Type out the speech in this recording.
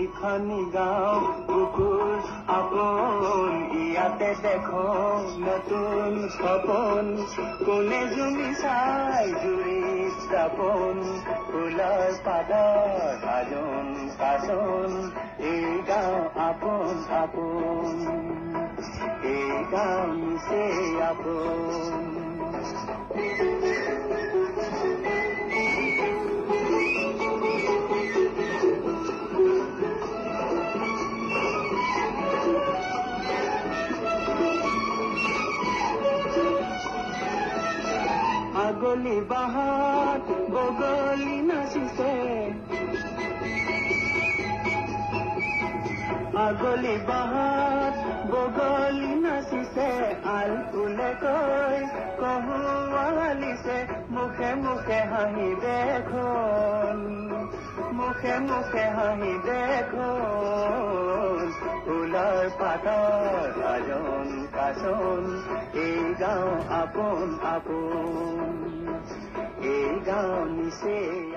এইখনি গাঁও বুকুৰ আপোন ইয়াতে দেখো নতুন সপোন কোনে জুমি চাই জুৰিত যাপন ফুলৰ পাতৰ সাজোন কাচোন এই গাঁও আপোন আপোন এই গাঁও নিচে আপোন আগলি বাহাত বগলি নাচিছে আগলি বাহাত বগলি নাচিছে আল ফুলে কৈ কহুৱালিছে মুখে মুখে হাঁহি দেখোন মুখে মুখে হাঁহি দেখোন ফুলৰ পাতৰ সাজোন কাচোন এই গাঁও আপোন আপোন এই গাঁও নিচে